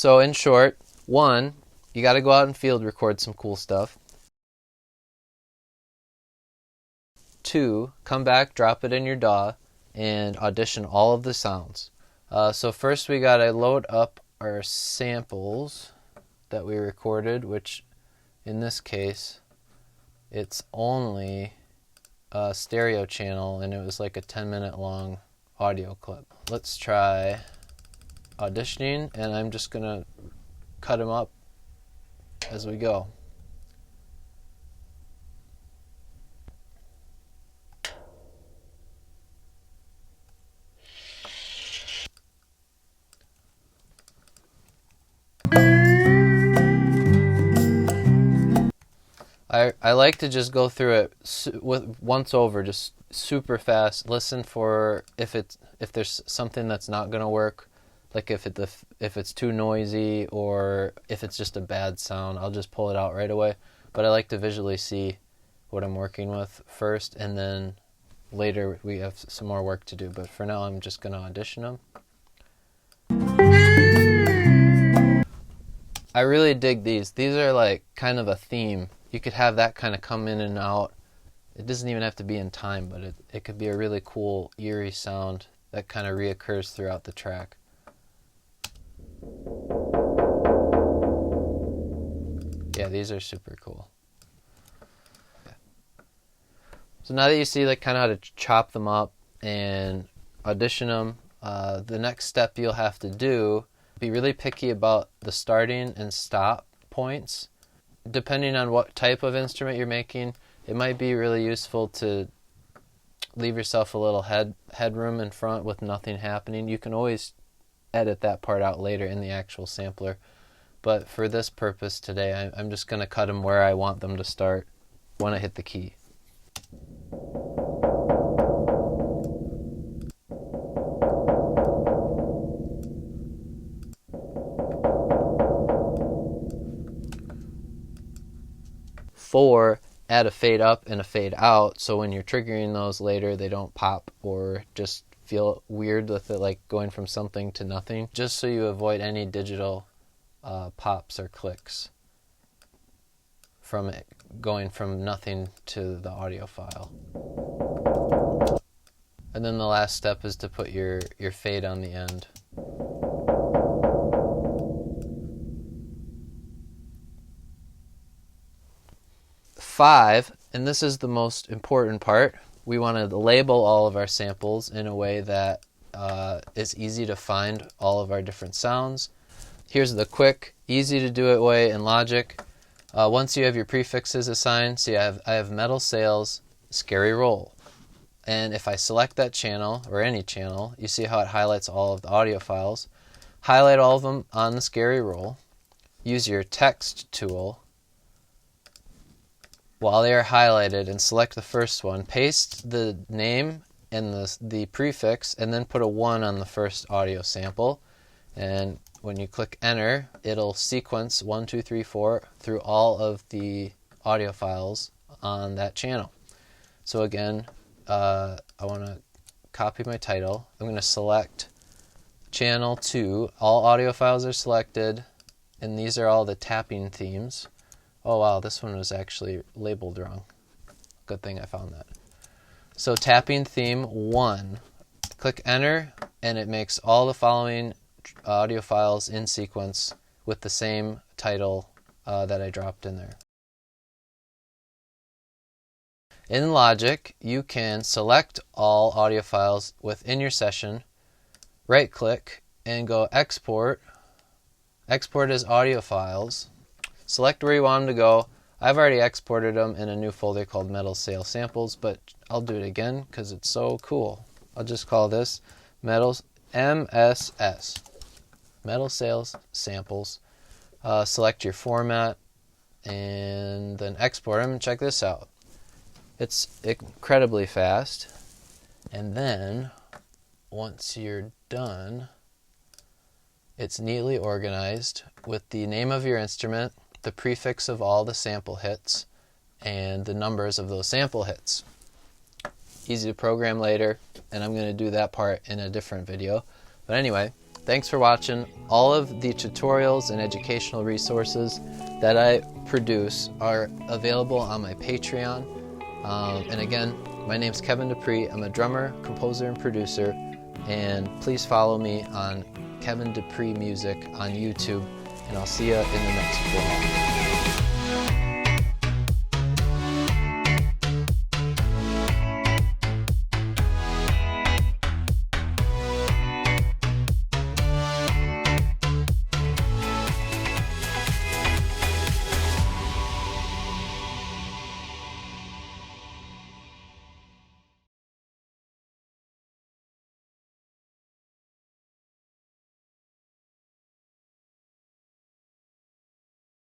So in short, 1, you got to go out and field record some cool stuff. 2, come back, drop it in your DAW, and audition all of the sounds. So first we got to load up our samples that we recorded, which in this case, it's only a stereo channel, and it was like a 10-minute long audio clip. Let's try auditioning, and I'm just going to cut them up as we go. I like to just go through it once over, just super fast. Listen for if there's something that's not going to work, like if it's too noisy or if it's just a bad sound. I'll just pull it out right away. But I like to visually see what I'm working with first, and then later we have some more work to do. But for now, I'm just going to audition them. I really dig these. These are like kind of a theme. You could have that kind of come in and out. It doesn't even have to be in time, but it could be a really cool, eerie sound that kind of reoccurs throughout the track. Yeah, these are super cool. Okay. So now that you see like kind of how to chop them up and audition them, the next step you'll have to do, be really picky about the starting and stop points. Depending on what type of instrument you're making, it might be really useful to leave yourself a little headroom in front with nothing happening. You can always edit that part out later in the actual sampler. But for this purpose today, I'm just going to cut them where I want them to start when I hit the key. Four, add a fade up and a fade out, so when you're triggering those later, they don't pop or just feel weird with it, like going from something to nothing, just so you avoid any digital pops or clicks from it going from nothing to the audio file. And then the last step is to put your fade on the end. Five, and this is the most important part, we want to label all of our samples in a way that is easy to find all of our different sounds. Here's the quick, easy to do it way in Logic. Once you have your prefixes assigned, see I have Metal Sales, Scary Roll. And if I select that channel, or any channel, you see how it highlights all of the audio files. Highlight all of them on the Scary Roll. Use your text tool while they are highlighted and select the first one. Paste the name and the prefix, and then put a 1 on the first audio sample. And when you click enter, it'll sequence 1, 2, 3, 4 through all of the audio files on that channel. So again, I want to copy my title. I'm going to select channel 2. All audio files are selected, and these are all the tapping themes. Oh wow, this one was actually labeled wrong. Good thing I found that. So tapping theme 1. Click enter, and it makes all the following audio files in sequence with the same title that I dropped in there. In Logic, you can select all audio files within your session, right click, and go export, export as audio files. Select where you want them to go. I've already exported them in a new folder called Metal Sales Samples, but I'll do it again because it's so cool. I'll just call this MSS, Metal Sales Samples. Select your format and then export them. Check this out. It's incredibly fast. And then once you're done, it's neatly organized with the name of your instrument, the prefix of all the sample hits, and the numbers of those sample hits. Easy to program later, and I'm going to do that part in a different video. But anyway, Thanks for watching. All of the tutorials and educational resources that I produce are available on my Patreon. And again, my name's Kevin Dupree. I'm a drummer, composer, and producer. And please follow me on Kevin Dupree Music on YouTube. And I'll see you in the next vlog.